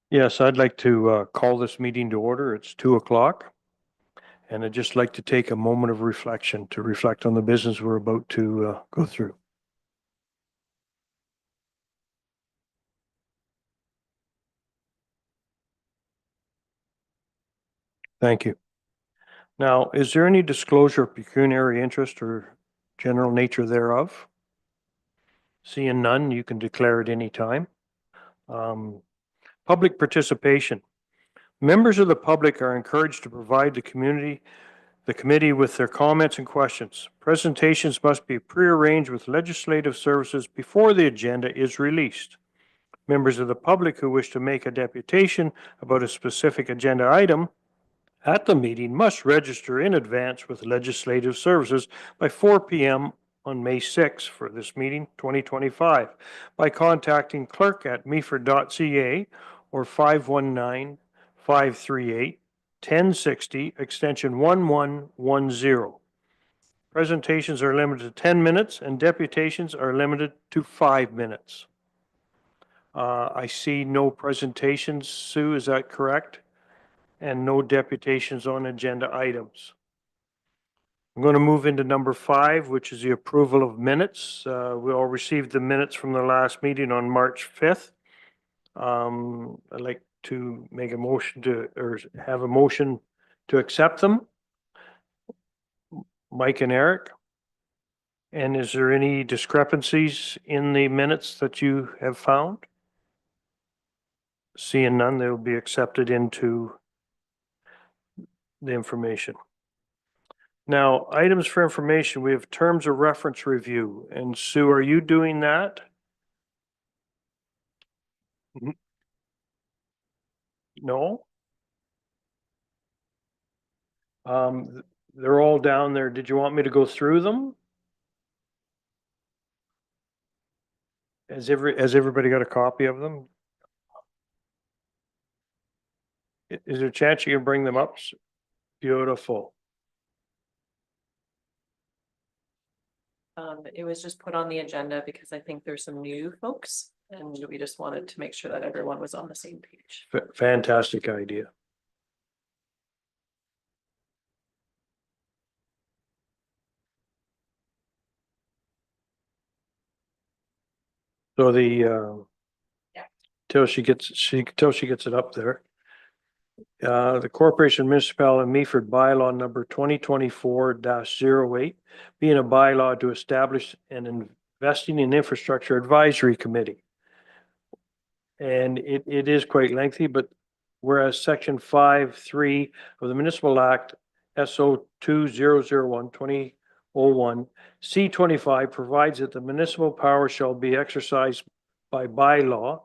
Yes, I'd like to call this meeting to order. It's 2 o'clock. And I'd just like to take a moment of reflection to reflect on the business we're about to go through. Thank you. Now, is there any disclosure of pecuniary interest or general nature thereof? Seeing none, you can declare at any time. Public participation. Members of the public are encouraged to provide the committee with their comments and questions. Presentations must be prearranged with legislative services before the agenda is released. Members of the public who wish to make a deputation about a specific agenda item at the meeting must register in advance with legislative services by 4 p.m. on May 6 for this meeting, 2025, by contacting clerk@meaford.ca or 519-538-1060, extension 1110. Presentations are limited to 10 minutes and deputations are limited to 5 minutes. I see no presentations, Sue, is that correct? And no deputations on agenda items. I'm going to move into number 5, which is the approval of minutes. We all received the minutes from the last meeting on March 5th. I'd like to make a motion or have a motion to accept them. Mike and Eric. And is there any discrepancies in the minutes that you have found? Seeing none, they will be accepted into the information. Now, items for information, we have terms of reference review. And Sue, are you doing that? No? They're all down there. Did you want me to go through them? Has everybody got a copy of them? Is there a chance you can bring them up? Beautiful. It was just put on the agenda because I think there's some new folks and we just wanted to make sure that everyone was on the same page. Fantastic idea. So till she gets it up there. The Corporation Municipality of Meaford bylaw number 2024-08, being a bylaw to establish an investing in infrastructure advisory committee. And it is quite lengthy, but whereas section 5.3 of the Municipal Act SO 2001-2001 C25 provides that the municipal power shall be exercised by bylaw,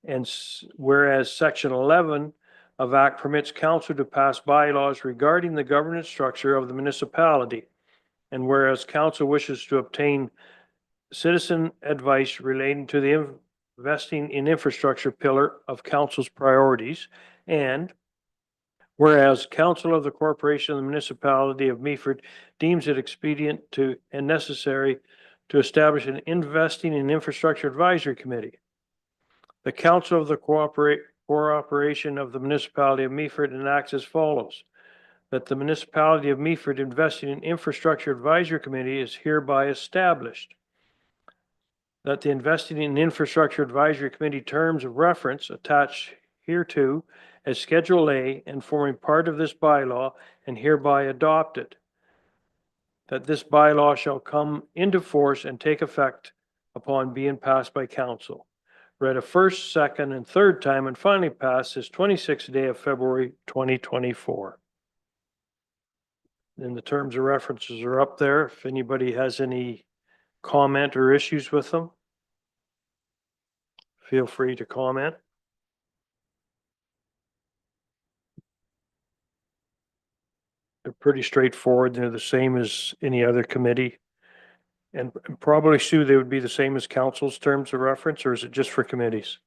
and whereas section 11 of Act permits council to pass bylaws regarding the governance structure of the municipality, and whereas council wishes to obtain citizen advice relating to the investing in infrastructure pillar of council's priorities, and whereas council of the corporation of the municipality of Meaford deems it expedient to and necessary to establish an investing in infrastructure advisory committee. The council of the cooperation of the municipality of Meaford enacts as follows: that the municipality of Meaford investing in infrastructure advisory committee is hereby established. That the investing in infrastructure advisory committee terms of reference attached hereto as Schedule A and forming part of this bylaw and hereby adopted. That this bylaw shall come into force and take effect upon being passed by council. Read a first, second, and third time and finally passed this 26th day of February 2024. And the terms of references are up there. If anybody has any comment or issues with them, feel free to comment. They're pretty straightforward. They're the same as any other committee. And probably, Sue, they would be the same as council's terms of reference, or is it just for committees?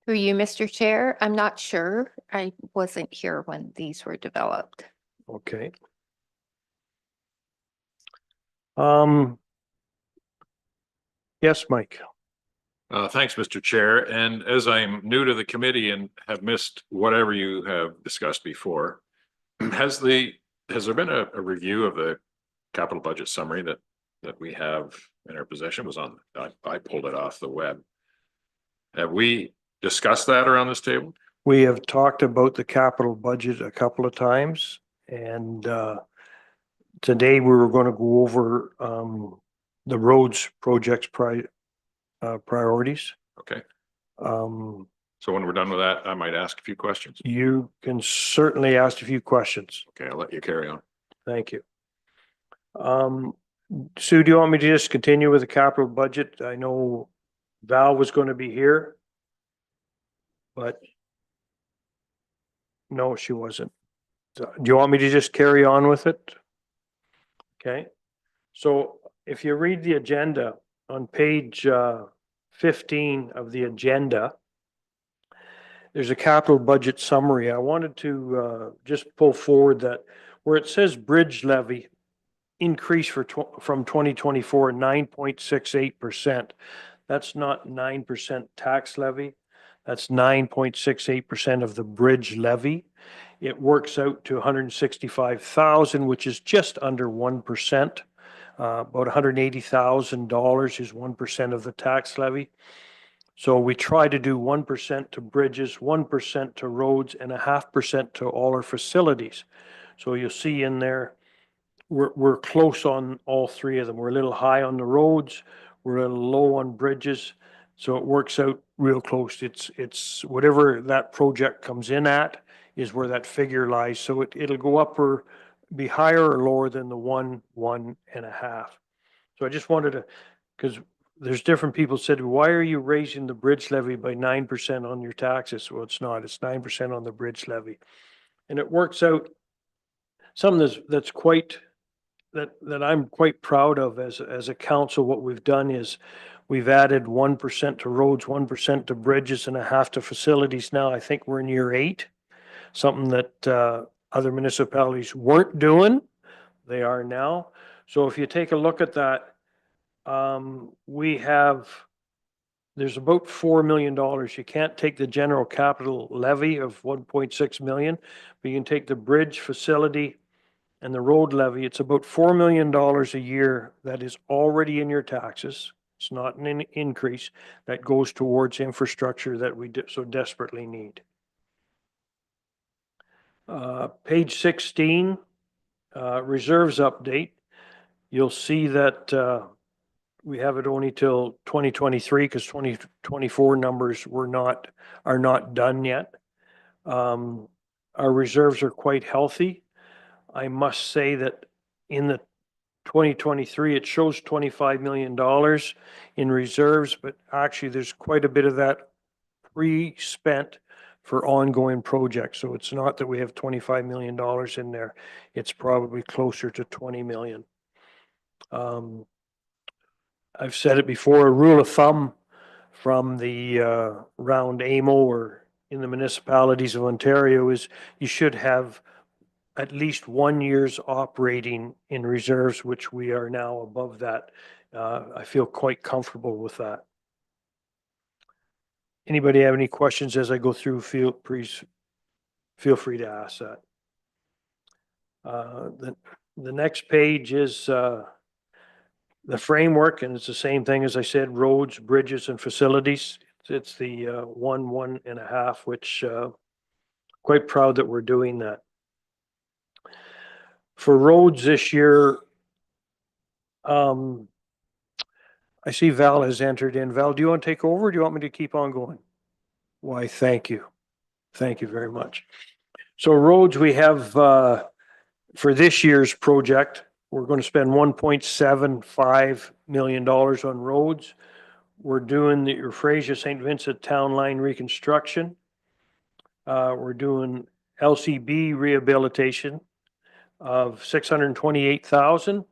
Through you, Mr. Chair, I'm not sure. I wasn't here when these were developed. Okay. Yes, Mike. Thanks, Mr. Chair. And as I'm new to the committee and have missed whatever you have discussed before, has there been a review of the capital budget summary that we have in our possession? I pulled it off the web. Have we discussed that around this table? We have talked about the capital budget a couple of times, and today we were going to go over the roads projects priorities. Okay, Um, so when we're done with that, I might ask a few questions. You can certainly ask a few questions. Okay, I'll let you carry on. Thank you. Sue, do you want me to just continue with the capital budget? I know Val was going to be here, but no, she wasn't. Do you want me to just carry on with it? Okay. So if you read the agenda on page 15 of the agenda, there's a capital budget summary. I wanted to just pull forward that where it says bridge levy increase from 2024, 9.68%. That's not 9% tax levy. That's 9.68% of the bridge levy. It works out to 165,000, which is just under 1%. About $180,000 is 1% of the tax levy. So we try to do 1% to bridges, 1% to roads, and 0.5% to all our facilities. So you'll see in there, we're close on all three of them. We're a little high on the roads, we're a little low on bridges. So it works out real close. It's whatever that project comes in at is where that figure lies. So it'll go up or be higher or lower than the 1.5. So I just wanted to, because there's different people said, why are you raising the bridge levy by 9% on your taxes? Well, it's not. It's 9% on the bridge levy. And it works out something that's quite, that I'm quite proud of as a council. What we've done is we've added 1% to roads, 1% to bridges, and 0.5 to facilities. Now I think we're in year 8, something that other municipalities weren't doing. They are now. So if you take a look at that, there's about $4 million. You can't take the general capital levy of 1.6 million, but you can take the bridge facility and the road levy. It's about $4 million a year that is already in your taxes. It's not an increase that goes towards infrastructure that we so desperately need. Page 16, reserves update. You'll see that we have it only till 2023 because 2024 numbers are not done yet. Our reserves are quite healthy. I must say that in the 2023, it shows $25 million in reserves, but actually there's quite a bit of that pre-spent for ongoing projects. So it's not that we have $25 million in there. It's probably closer to 20 million. I've said it before, a rule of thumb from the round AMO or in the municipalities of Ontario is you should have at least 1 year's operating in reserves, which we are now above that. I feel quite comfortable with that. Anybody have any questions as I go through? Please feel free to ask that. The next page is the framework, and it's the same thing as I said, roads, bridges, and facilities. It's the 1.5, which quite proud that we're doing that. For roads this year, I see Val has entered in. Val, do you want to take over or do you want me to keep on going? Why, thank you. Thank you very much. So roads, we have for this year's project, we're going to spend $1.75 million on roads. We're doing the Euphrasia St. Vincent Town Line reconstruction. We're doing LCB rehabilitation of 628,000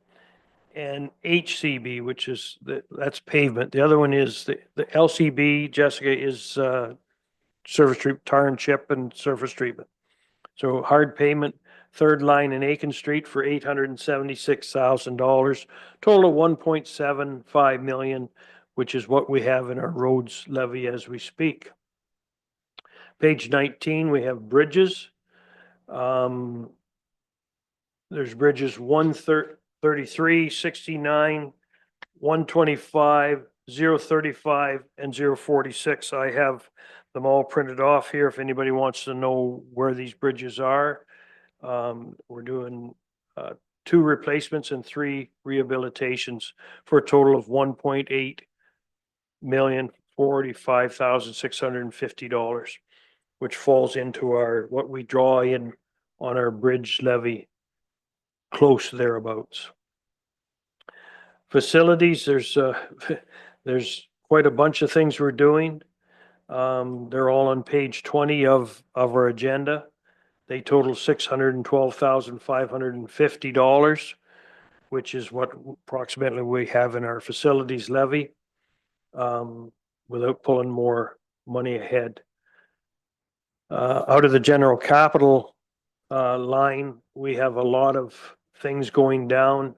and HCB, which is that's pavement. The other one is the LCB, Jessica, is surface treatment, tar and chip and surface treatment. So hard payment, third line in Aiken Street for $876,000, total of 1.75 million, which is what we have in our roads levy as we speak. Page 19, we have bridges. There's bridges 133, 69, 125, 035, and 046. I have them all printed off here if anybody wants to know where these bridges are. We're doing 2 replacements and 3 rehabilitations for a total of $1.845,650, which falls into our, what we draw in on our bridge levy, close thereabouts. Facilities, there's quite a bunch of things we're doing. They're all on page 20 of our agenda. They total $612,550, which is what approximately we have in our facilities levy, without pulling more money ahead. Out of the general capital line, we have a lot of things going down,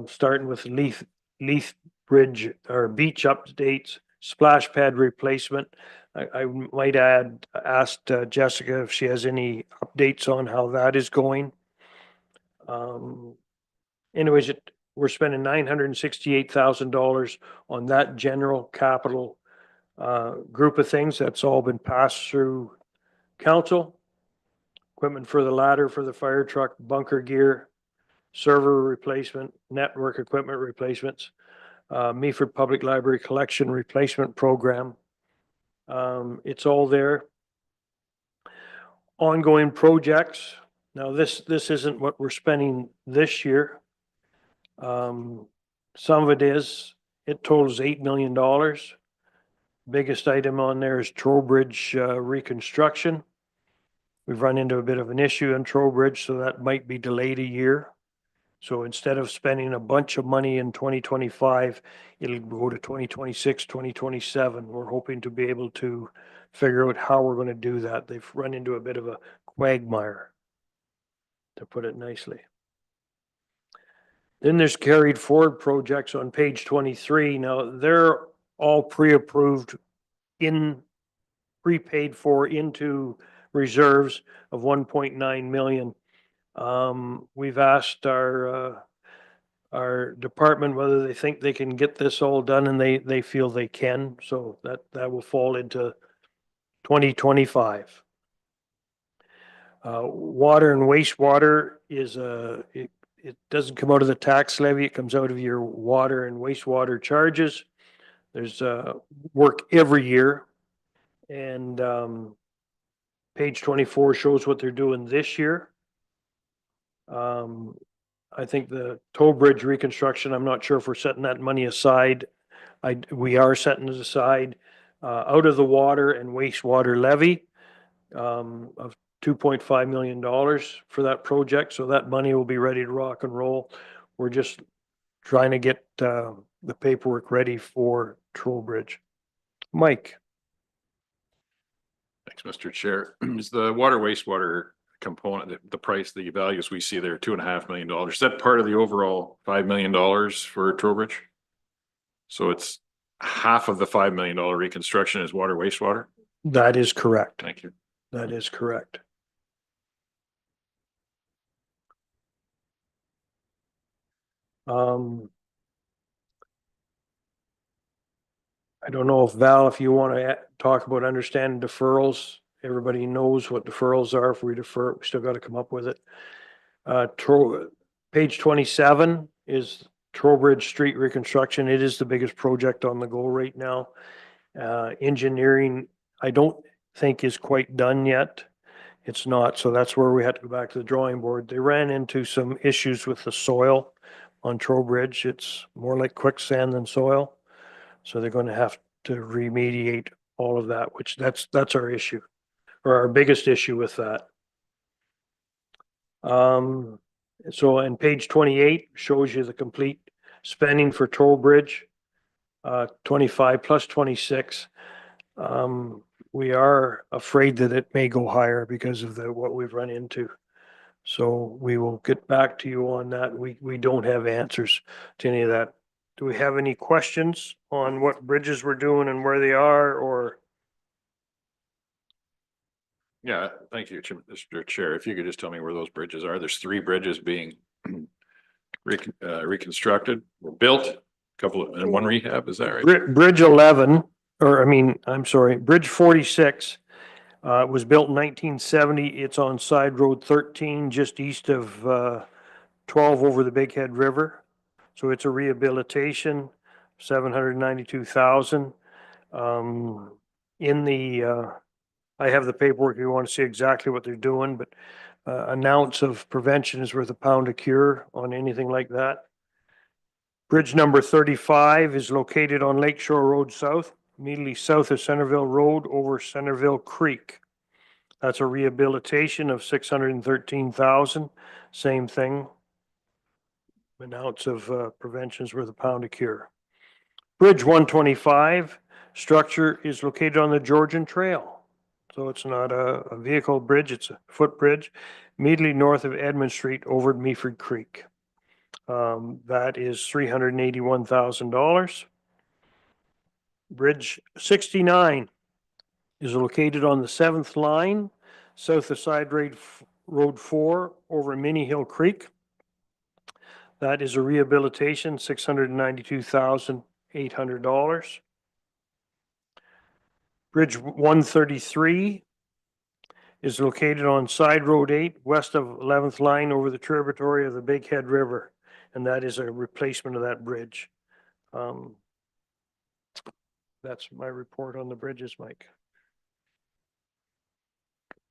starting with Leith Bridge or beach updates, splash pad replacement. I might asked Jessica if she has any updates on how that is going. Anyways, we're spending $968,000 on that general capital group of things. That's all been passed through council. Equipment for the ladder, for the fire truck, bunker gear, server replacement, network equipment replacements, Meaford Public Library collection replacement program. It's all there. Ongoing projects. Now this isn't what we're spending this year. Some of it is. It totals $8 million. Biggest item on there is Trowbridge reconstruction. We've run into a bit of an issue in Trowbridge, so that might be delayed a year. So instead of spending a bunch of money in 2025, it'll go to 2026, 2027. We're hoping to be able to figure out how we're going to do that. They've run into a bit of a quagmire, to put it nicely. Then there's carried forward projects on page 23. Now they're all pre-approved, prepaid for into reserves of 1.9 million. We've asked our department whether they think they can get this all done, and they feel they can. So that will fall into 2025. Water and wastewater is it doesn't come out of the tax levy. It comes out of your water and wastewater charges. There's work every year, and page 24 shows what they're doing this year. I think the toll bridge reconstruction, I'm not sure if we're setting that money aside. We are setting it aside out of the water and wastewater levy of $2.5 million for that project. So that money will be ready to rock and roll. We're just trying to get the paperwork ready for Trowbridge. Mike. Thanks, Mr. Chair. Is the water wastewater component, the price, the values we see there, $2.5 million, is that part of the overall $5 million for Trowbridge? So it's half of the $5 million reconstruction is water wastewater? That is correct. Thank you. That is correct. I don't know if Val, if you want to talk about understanding deferrals. Everybody knows what deferrals are. If we defer, we still got to come up with it. Page 27 is Trowbridge Street reconstruction. It is the biggest project on the go right now. Engineering, I don't think is quite done yet. It's not, so that's where we had to go back to the drawing board. They ran into some issues with the soil on Trowbridge. It's more like quicksand than soil. So they're going to have to remediate all of that, which that's our issue, or our biggest issue with that. So on page 28 shows you the complete spending for Trowbridge, 25 plus 26. We are afraid that it may go higher because of what we've run into. So we will get back to you on that. We don't have answers to any of that do we have any questions on what bridges we're doing and where they are, or? Yeah, thank you, Mr. Chair. If you could just tell me where those bridges are. There's 3 bridges being reconstructed, or built, a couple of, and one rehab, is that right? Bridge 11, or I mean, I'm sorry, Bridge 46, was built in 1970. It's on Side Road 13, just east of 12 over the Big Head River. So it's a rehabilitation, 792,000. In the, I have the paperwork if you want to see exactly what they're doing, but an ounce of prevention is worth a pound of cure on anything like that. Bridge number 35 is located on Lakeshore Road South, immediately south of Centerville Road over Centerville Creek. That's a rehabilitation of 613,000. Same thing. An ounce of prevention is worth a pound of cure. Bridge 125 structure is located on the Georgian Trail. So it's not a vehicle bridge, it's a footbridge immediately north of Edmund Street over at Meaford Creek. That is $381,000. Bridge 69 is located on the 7th line, south of Side Road 4 over Mini Hill Creek. That is a rehabilitation, $692,800. Bridge 133 is located on Side Road 8, west of 11th line over the tributary of the Big Head River. And that is a replacement of that bridge. That's my report on the bridges, Mike.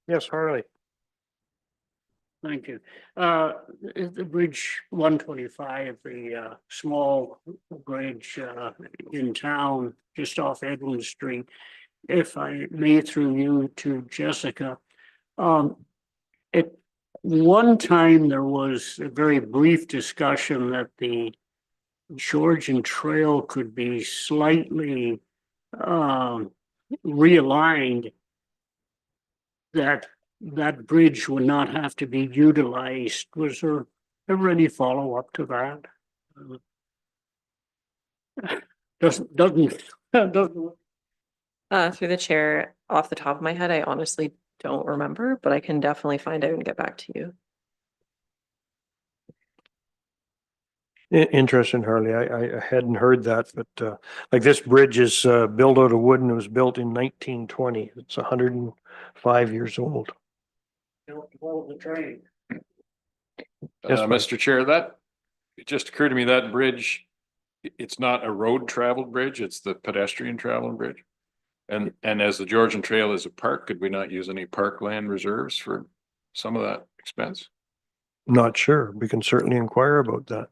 Yes, Harley. Thank you. Is the bridge 125, the small bridge in town, just off Edmund Street. If I may, through you to Jessica, at one time there was a very brief discussion that the Georgian Trail could be slightly realigned, that bridge would not have to be utilized. Was there ever any follow-up to that? Doesn't. Through the chair, off the top of my head, I honestly don't remember, but I can definitely find out and get back to you. Interesting, Harley. I hadn't heard that, but like this bridge is built out of wood and it was built in 1920. It's 105 years old. Hold the train. Yes, Mike. Mr. Chair, that, it just occurred to me that bridge, it's not a road traveled bridge, it's the pedestrian traveling bridge. And as the Georgian Trail is a park, could we not use any parkland reserves for some of that expense? Not sure. We can certainly inquire about that.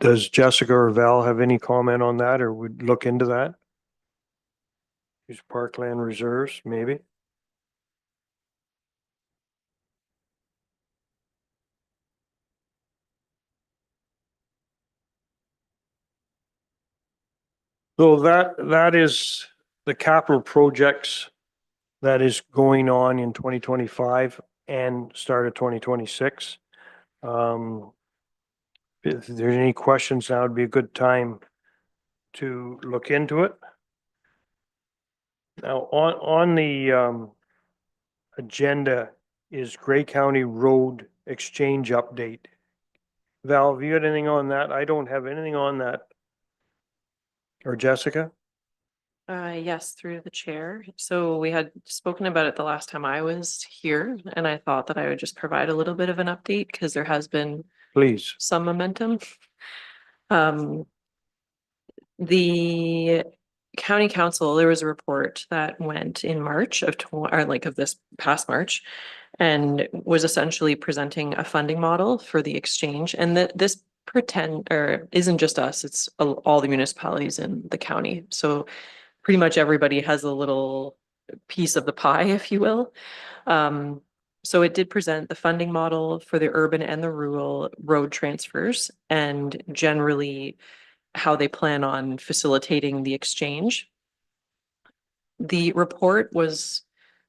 Does Jessica or Val have any comment on that, or would look into that? Use parkland reserves, maybe? So that is the capital projects that is going on in 2025 and start of 2026. If there's any questions, now would be a good time to look into it. Now, on the agenda is Gray County Road Exchange update. Val, have you got anything on that? I don't have anything on that. Or Jessica? Yes, through the chair. So we had spoken about it the last time I was here, and I thought that I would just provide a little bit of an update because there has been Please. some momentum. The county council, there was a report that went in March of of this past March, and was essentially presenting a funding model for the exchange. And this isn't just us, it's all the municipalities in the county. So pretty much everybody has a little piece of the pie, if you will. So it did present the funding model for the urban and the rural road transfers, and generally how they plan on facilitating the exchange. The report was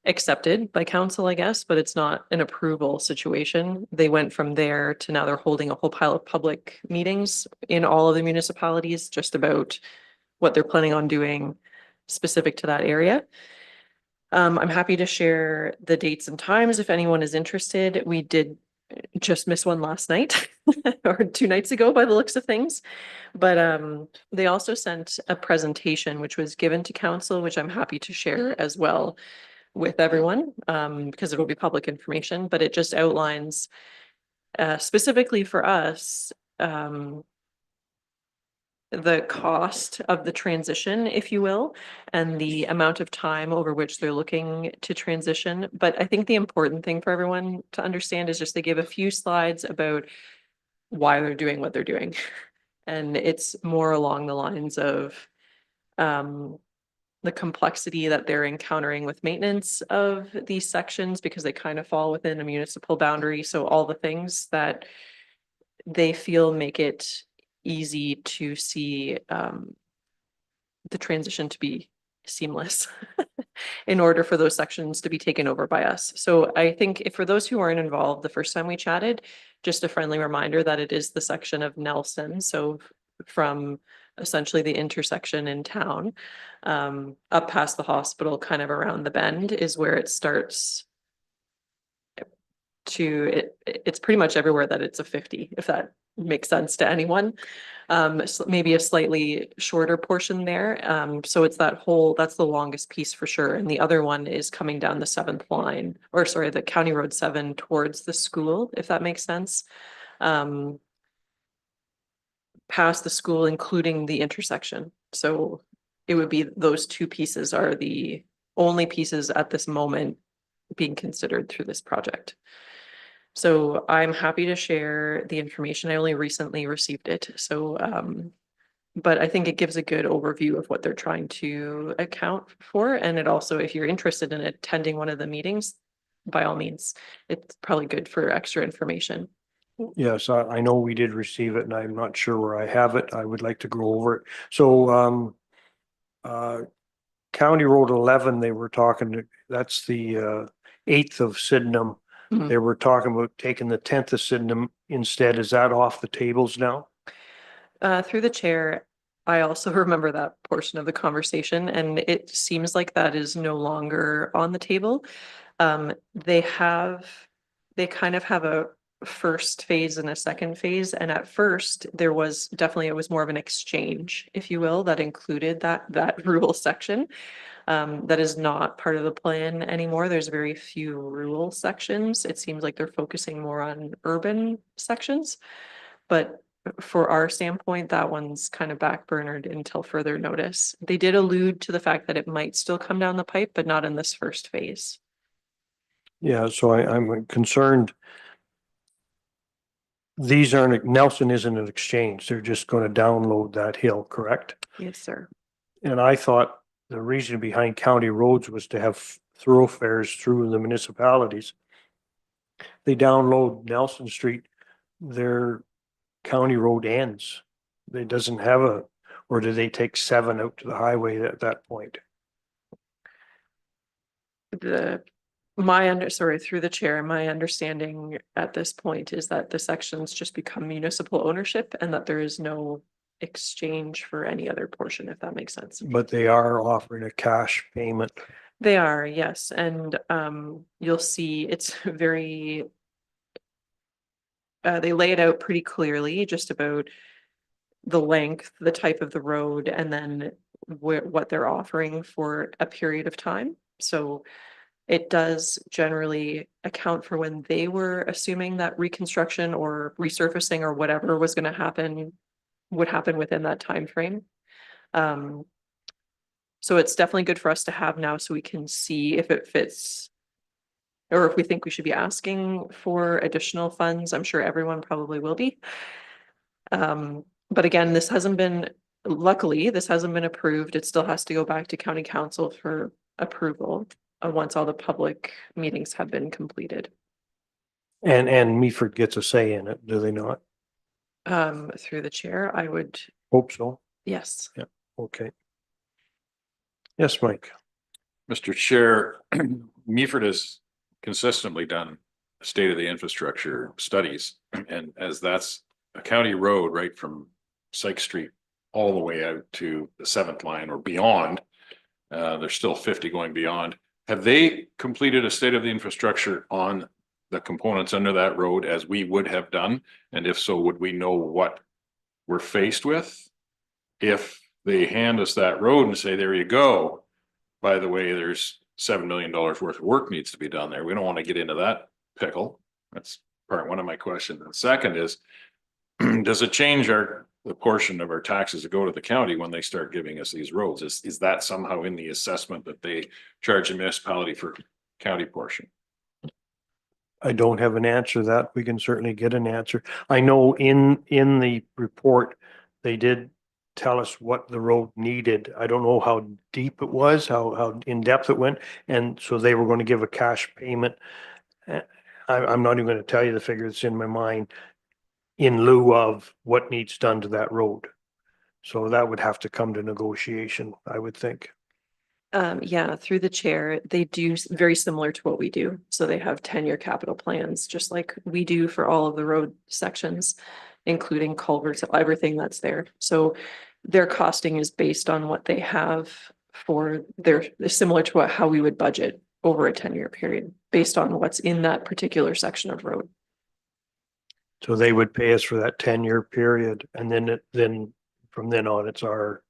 accepted by council, I guess, but it's not an approval situation. They went from there to now they're holding a whole pile of public meetings in all of the municipalities just about what they're planning on doing specific to that area. I'm happy to share the dates and times if anyone is interested. We did just miss one last night or 2 nights ago by the looks of things. But they also sent a presentation which was given to council, which I'm happy to share as well with everyone because it'll be public information, but it just outlines specifically for us the cost of the transition, if you will, and the amount of time over which they're looking to transition. But I think the important thing for everyone to understand is just they give a few slides about why they're doing what they're doing. And it's more along the lines of the complexity that they're encountering with maintenance of these sections because they kind of fall within a municipal boundary. So all the things that they feel make it easy to see the transition to be seamless in order for those sections to be taken over by us. So I think if for those who aren't involved the first time we chatted, just a friendly reminder that it is the section of Nelson. So from essentially the intersection in town up past the hospital, kind of around the bend is where it starts to it's pretty much everywhere that it's a 50, if that makes sense to anyone. So maybe a slightly shorter portion there. So it's that's the longest piece for sure. And the other one is coming down the 7th line, or sorry, the County Road 7 towards the school, if that makes sense. Past the school, including the intersection. So it would be those two pieces are the only pieces at this moment being considered through this project. So I'm happy to share the information. I only recently received it. So, but I think it gives a good overview of what they're trying to account for. And it also, if you're interested in attending one of the meetings, by all means, it's probably good for extra information. Yes, I know we did receive it and I'm not sure where I have it. I would like to go over it. So, County Road 11, they were talking, that's the 8th of Sydenham. Mhm. They were talking about taking the 10th of Sydenham instead. Is that off the tables now? Through the chair, I also remember that portion of the conversation, and it seems like that is no longer on the table. They kind of have a first phase and a second phase, and at first there was definitely, it was more of an exchange, if you will, that included that rural section. That is not part of the plan anymore. There's very few rural sections. It seems like they're focusing more on urban sections. But for our standpoint, that one's kind of backburnered until further notice. They did allude to the fact that it might still come down the pipe, but not in this first phase. Yeah, so I'm concerned. Nelson isn't an exchange. They're just going to download that hill, correct? Yes, sir. And I thought the reason behind county roads was to have thoroughfares through the municipalities. They download Nelson Street, their county road ends. It doesn't have or do they take 7 out to the highway at that point? Through the chair, my understanding at this point is that the sections just become municipal ownership and that there is no exchange for any other portion, if that makes sense. But they are offering a cash payment. They are, yes, and you'll see it's very they lay it out pretty clearly just about the length, the type of the road, and then what they're offering for a period of time. So it does generally account for when they were assuming that reconstruction or resurfacing or whatever was going to happen would happen within that time frame. So it's definitely good for us to have now so we can see if it fits or if we think we should be asking for additional funds. I'm sure everyone probably will be. But again, luckily, this hasn't been approved. It still has to go back to county council for approval once all the public meetings have been completed. And Meaford gets a say in it, do they not? Through the chair, I would, Hope so. yes. Okay. Yes, Mike. Mr. Chair, Meaford has consistently done state of the infrastructure studies, and as that's a county road right from Sykes Street all the way out to the 7th line or beyond, there's still 50 going beyond. Have they completed a state of the infrastructure on the components under that road as we would have done? And if so, would we know what we're faced with? If they hand us that road and say, there you go, by the way, there's $7 million worth of work needs to be done there. We don't want to get into that pickle. That's part one of my question. And second is, does it change the portion of our taxes that go to the county when they start giving us these roads? Is that somehow in the assessment that they charge the municipality for county portion? I don't have an answer to that. We can certainly get an answer. I know in the report, they did tell us what the road needed. I don't know how deep it was, how in depth it went. And so they were going to give a cash payment. I'm not even going to tell you the figure that's in my mind in lieu of what needs done to that road. So that would have to come to negotiation, I would think. Yeah, through the chair, they do very similar to what we do. So they have 10-year capital plans, just like we do for all of the road sections, including culverts, everything that's there. So their costing is based on what they have for they're similar to how we would budget over a 10-year period based on what's in that particular section of road. So they would pay us for that 10-year period. And then from then on, it's our.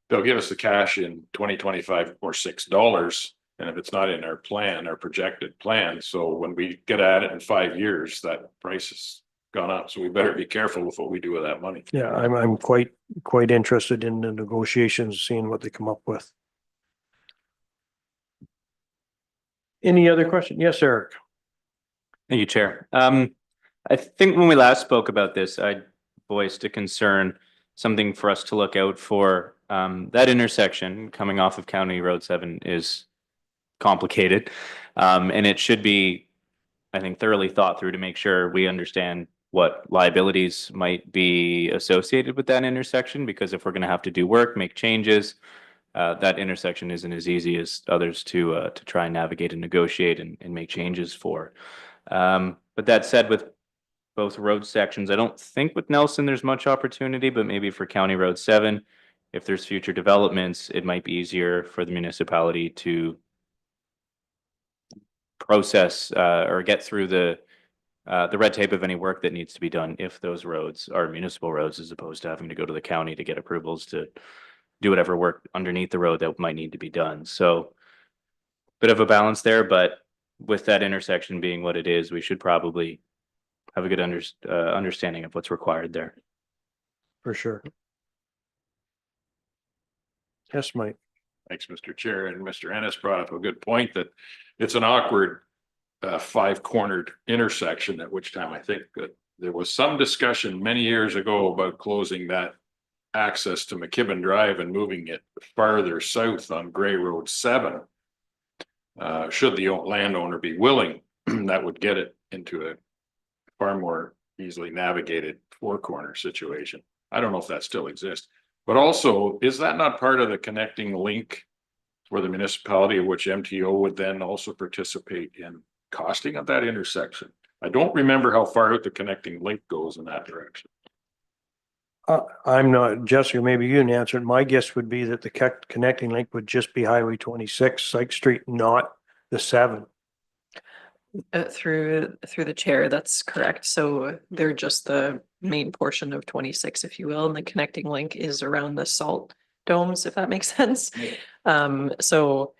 They'll give us the cash in 2025 or $6. And if it's not in our plan, our projected plan, so when we get at it in 5 years, that price has gone up. So we better be careful with what we do with that money. Yeah, I'm quite interested in the negotiations, seeing what they come up with. Any other question? Yes, Eric. Thank you, Chair. I think when we last spoke about this, I voiced a concern, something for us to look out for. That intersection coming off of County Road 7 is complicated. And it should be, I think, thoroughly thought through to make sure we understand what liabilities might be associated with that intersection, because if we're going to have to do work, make changes, that intersection isn't as easy as others to try and navigate and negotiate and make changes for. But that said, with both road sections, I don't think with Nelson there's much opportunity, but maybe for County Road 7, if there's future developments, it might be easier for the municipality to process or get through the red tape of any work that needs to be done if those roads are municipal roads, as opposed to having to go to the county to get approvals to do whatever work underneath the road that might need to be done. So bit of a balance there, but with that intersection being what it is, we should probably have a good understanding of what's required there. For sure. Yes, Mike. Thanks, Mr. Chair. And Mr. Ennis brought up a good point that it's an awkward 5-cornered intersection, at which time I think that there was some discussion many years ago about closing that access to McKibben Drive and moving it farther south on Gray Road 7. Should the landowner be willing, that would get it into a far more easily navigated 4-corner situation. I don't know if that still exists, but also, is that not part of the connecting link for the municipality, of which MTO would then also participate in costing of that intersection? I don't remember how far out the connecting link goes in that direction. I'm not, Jessica, maybe you can answer it. My guess would be that the connecting link would just be Highway 26, Sykes Street, not the 7. Through the chair, that's correct. So they're just the main portion of 26, if you will, and the connecting link is around the salt domes, if that makes sense. So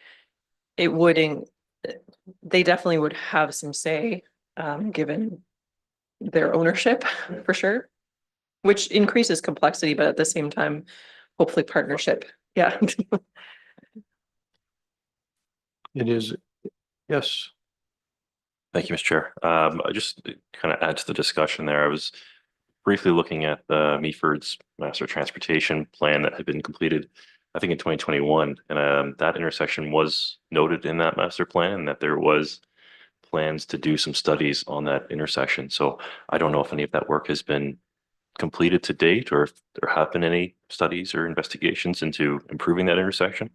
it wouldn't, they definitely would have some say, given their ownership for sure, which increases complexity, but at the same time, hopefully partnership. Yeah. It is. Yes. Thank you, Mr. Chair. I just kind of add to the discussion there. I was briefly looking at the Meaford's master transportation plan that had been completed, I think in 2021, and that intersection was noted in that master plan, and that there was plans to do some studies on that intersection. So I don't know if any of that work has been completed to date, or if there have been any studies or investigations into improving that intersection.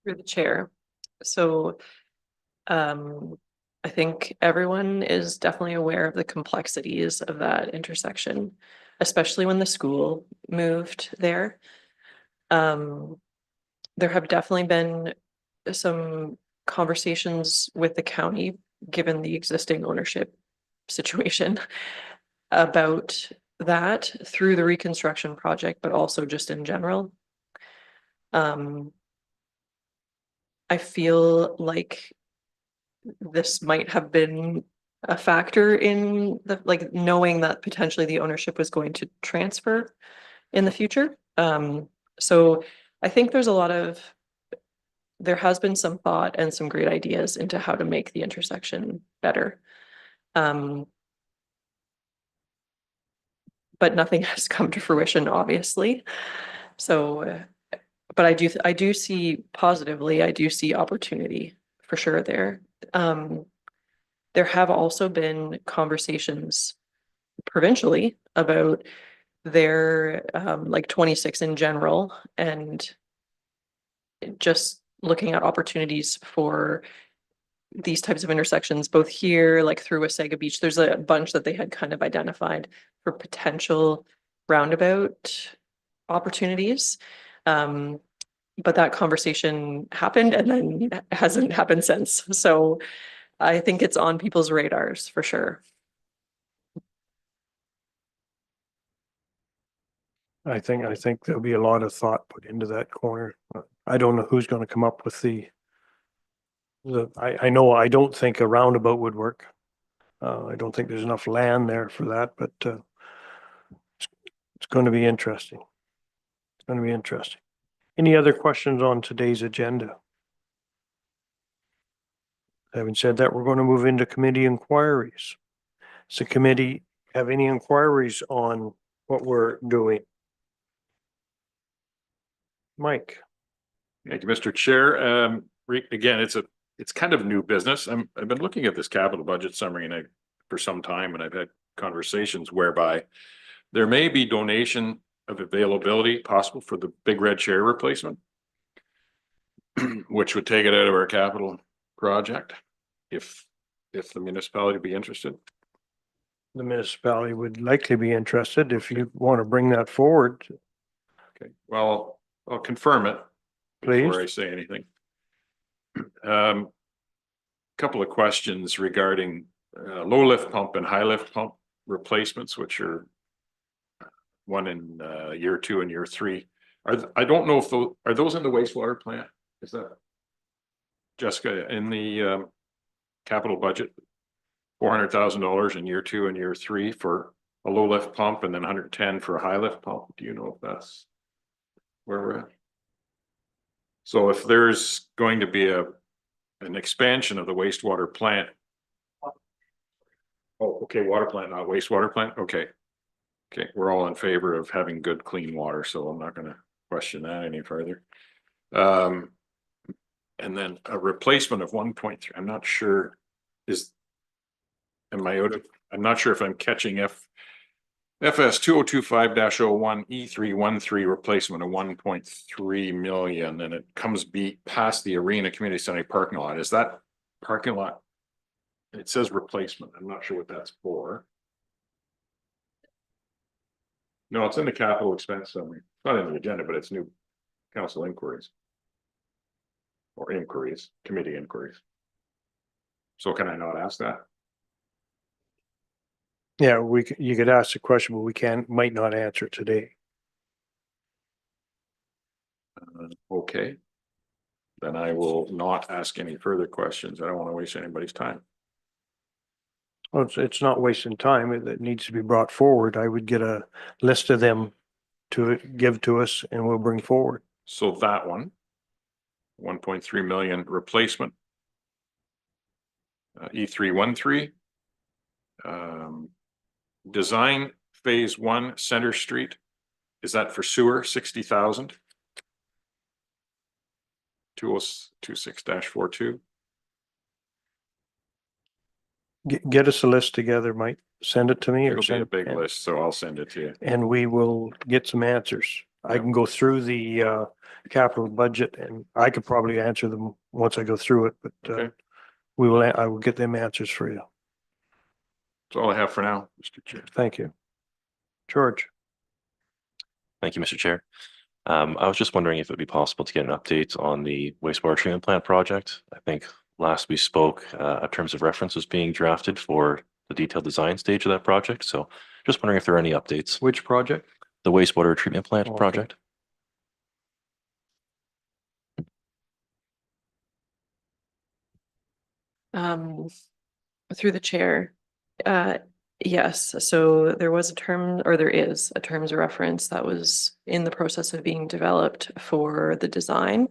Through the chair. So I think everyone is definitely aware of the complexities of that intersection, especially when the school moved there. There have definitely been some conversations with the county, given the existing ownership situation, about that through the reconstruction project, but also just in general. I feel like this might have been a factor in the, like, knowing that potentially the ownership was going to transfer in the future. So I think there has been some thought and some great ideas into how to make the intersection better. But nothing has come to fruition, obviously. So, but I do see positively, I do see opportunity for sure there. There have also been conversations provincially about their like 26 in general, and just looking at opportunities for these types of intersections, both here, like through Wasaga Beach. There's a bunch that they had kind of identified for potential roundabout opportunities. But that conversation happened and then hasn't happened since. So I think it's on people's radars for sure. I think there'll be a lot of thought put into that corner. I don't know who's gonna come up with I know I don't think a roundabout would work. I don't think there's enough land there for that, but it's gonna be interesting. It's gonna be interesting. Any other questions on today's agenda? Having said that, we're going to move into committee inquiries. Does the committee have any inquiries on what we're doing? Mike? Thank you, Mr. Chair. Again, it's kind of new business. I've been looking at this capital budget summary for some time, and I've had conversations whereby there may be donation of availability possible for the big red chair replacement, which would take it out of our capital project if the municipality be interested. The municipality would likely be interested if you want to bring that forward, Okay, well, I'll confirm it before I please. say anything. Couple of questions regarding low lift pump and high lift pump replacements, which are one in year 2 and year 3. I don't know if are those in the wastewater plant? Is that, Jessica, in the capital budget? $400,000 in year 2 and year 3 for a low lift pump, and then 110 for a high lift pump. Do you know if that's where we're at? So if there's going to be an expansion of the wastewater plant. Oh, okay, water plant, not wastewater plant. Okay. Okay, we're all in favor of having good, clean water, so I'm not gonna question that any further. And then a replacement of 1.3, I'm not sure I'm not sure if I'm catching FS 2025-01 E313 replacement of 1.3 million, and it comes past the arena community center parking lot. Is that parking lot? It says replacement. I'm not sure what that's for. No, it's in the capital expense summary. It's not in the agenda, but it's new council inquiries. Or inquiries, committee inquiries. So can I not ask that? Yeah, you could ask the question, but might not answer it today. Okay. Then I will not ask any further questions. I don't want to waste anybody's time. Well, it's not wasting time. It needs to be brought forward. I would get a list of them to give to us and we'll bring forward. So that one, 1.3 million replacement. E313. Design phase 1 Center Street. Is that for sewer? 60,000. 2026-42. Get us a list together, Mike. Send it to me or It'll be a send big list, so I'll send it to you. and we will get some answers. I can go through the capital budget and I could probably answer them once I go through it, but Okay. I will get them answers for you. That's all I have for now, Mr. Chair. Thank you. George, Thank you, Mr. Chair. I was just wondering if it'd be possible to get an update on the wastewater treatment plant project. I think last we spoke, a terms of reference was being drafted for the detailed design stage of that project. So just wondering if there are any updates. which project? The wastewater treatment plant Okay. project. Um, through the chair. Yes, so there was a term, or there is a terms of reference that was in the process of being developed for the design.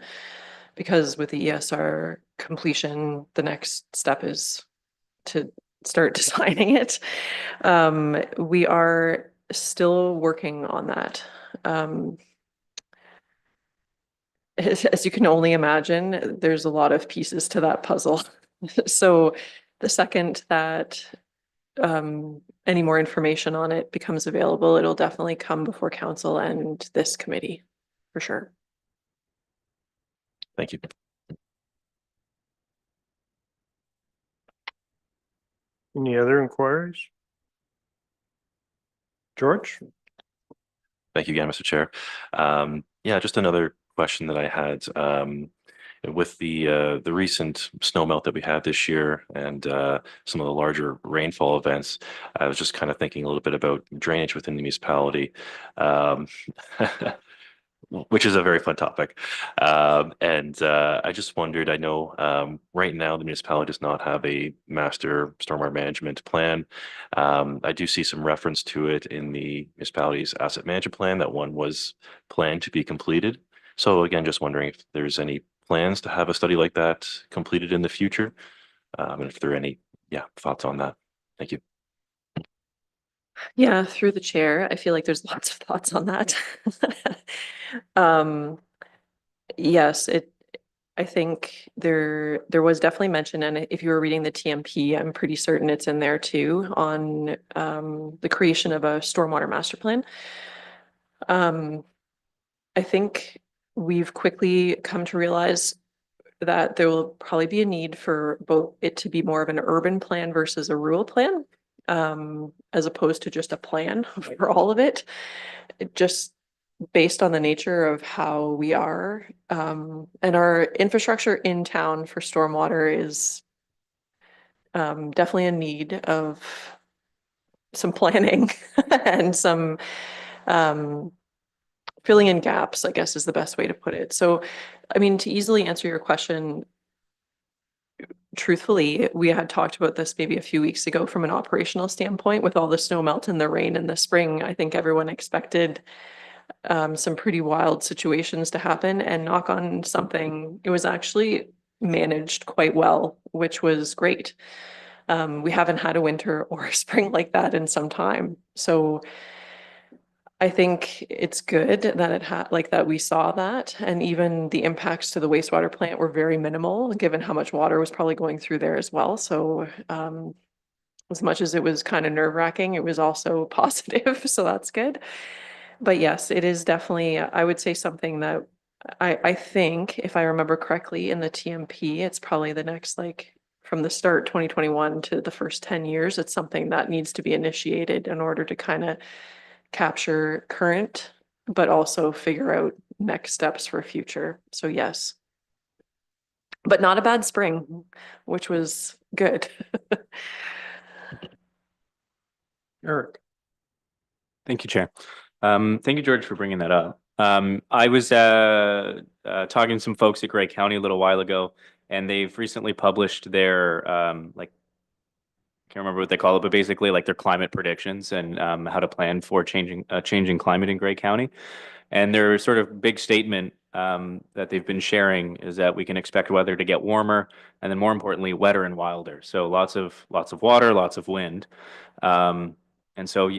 Because with the ESR completion, the next step is to start designing it. We are still working on that. As you can only imagine, there's a lot of pieces to that puzzle. So the second that any more information on it becomes available, it'll definitely come before council and this committee, for sure. Thank you. Any other inquiries? George? Thank you again, Mr. Chair. Yeah, just another question that I had. With the recent snow melt that we had this year and some of the larger rainfall events, I was just kind of thinking a little bit about drainage within the municipality. Which is a very fun topic. I just wondered, I know right now the municipality does not have a master stormwater management plan. I do see some reference to it in the municipality's asset management plan that one was planned to be completed. So again, just wondering if there's any plans to have a study like that completed in the future, and if there are any, thoughts on that. Thank you. Yeah, through the chair, I feel like there's lots of thoughts on that. Yes, I think there was definitely mention, and if you were reading the TMP, I'm pretty certain it's in there too, on the creation of a stormwater master plan. I think we've quickly come to realize that there will probably be a need for both it to be more of an urban plan versus a rural plan, as opposed to just a plan for all of it. Just based on the nature of how we are, and our infrastructure in town for stormwater is definitely in need of some planning and some filling in gaps, I guess is the best way to put it. So, I mean, to easily answer your question, truthfully, we had talked about this maybe a few weeks ago from an operational standpoint with all the snow melt and the rain in the spring. I think everyone expected some pretty wild situations to happen, and knock on something, it was actually managed quite well, which was great. We haven't had a winter or a spring like that in some time. So I think it's good that it had like that we saw that, and even the impacts to the wastewater plant were very minimal, given how much water was probably going through there as well. So as much as it was kind of nerve-wracking, it was also positive, so that's good. But yes, it is definitely, I would say something that I think, if I remember correctly, in the TMP, it's probably the next, like, from the start 2021 to the first 10 years, it's something that needs to be initiated in order to kind of capture current, but also figure out next steps for future. So yes. But not a bad spring, which was good. Eric? Thank you, Chair. Thank you, George, for bringing that up. I was talking to some folks at Grey County a little while ago, and they've recently published their like, I can't remember what they call it, but basically like their climate predictions and how to plan for changing climate in Grey County. And their sort of big statement that they've been sharing is that we can expect weather to get warmer, and then more importantly, wetter and wilder. So lots of water, lots of wind. And so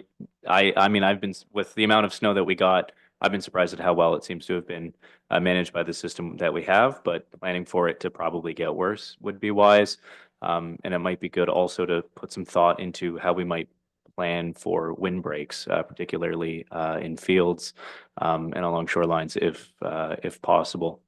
I mean, I've been, with the amount of snow that we got, I've been surprised at how well it seems to have been managed by the system that we have, but planning for it to probably get worse would be wise. And it might be good also to put some thought into how we might plan for windbreaks, particularly in fields and along shorelines if possible.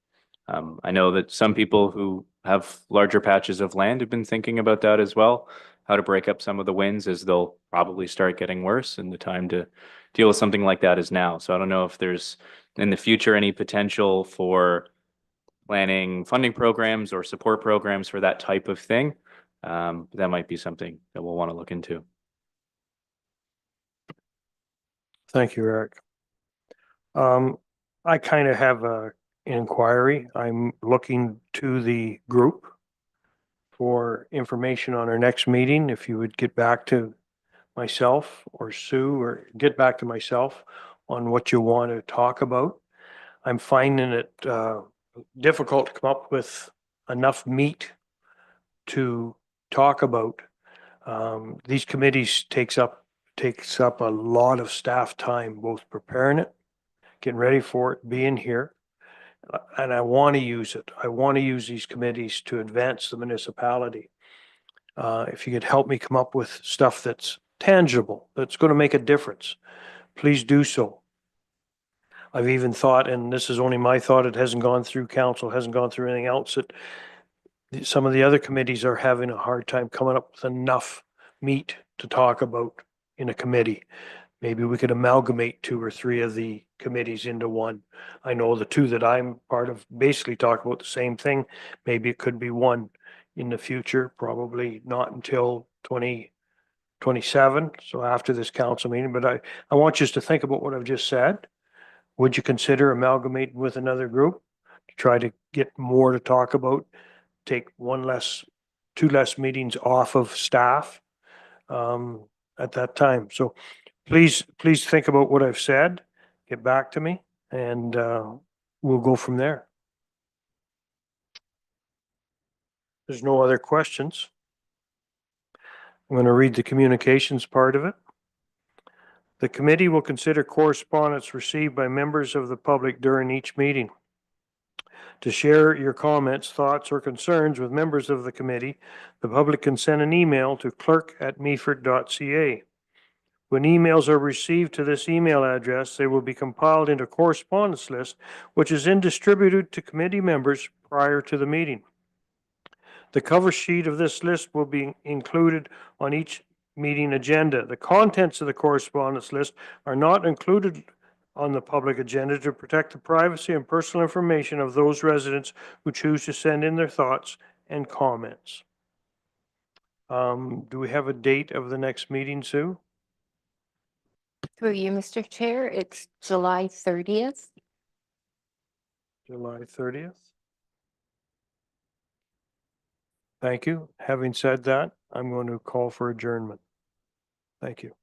I know that some people who have larger patches of land have been thinking about that as well, how to break up some of the winds as they'll probably start getting worse, and the time to deal with something like that is now. So I don't know if there's in the future any potential for planning funding programs or support programs for that type of thing. That might be something that we'll want to look into. Thank you, Eric. I kind of have a inquiry. I'm looking to the group for information on our next meeting. If you would get back to myself or Sue, or get back to myself on what you want to talk about. I'm finding it difficult to come up with enough meat to talk about. These committees takes up a lot of staff time, both preparing it, getting ready for it, being here. And I want to use it. I want to use these committees to advance the municipality. If you could help me come up with stuff that's tangible, that's going to make a difference, please do so. I've even thought, and this is only my thought, it hasn't gone through council, hasn't gone through anything else, that some of the other committees are having a hard time coming up with enough meat to talk about in a committee. Maybe we could amalgamate 2 or 3 of the committees into one. I know the 2 that I'm part of basically talk about the same thing. Maybe it could be one in the future, probably not until 2027, so after this council meeting. But I want you to think about what I've just said. Would you consider amalgamating with another group to try to get more to talk about? Take 2 less meetings off of staff at that time. So please think about what I've said, get back to me, and we'll go from there. There's no other questions. I'm going to read the communications part of it. The committee will consider correspondence received by members of the public during each meeting. To share your comments, thoughts, or concerns with members of the committee, the public can send an email to clerk@meaford.ca. When emails are received to this email address, they will be compiled into a correspondence list, which is then distributed to committee members prior to the meeting. The cover sheet of this list will be included on each meeting agenda. The contents of the correspondence list are not included on the public agenda to protect the privacy and personal information of those residents who choose to send in their thoughts and comments. Do we have a date of the next meeting, Sue? Through you, Mr. Chair, it's July 30th. July 30th. Thank you. Having said that, I'm going to call for adjournment. Thank you.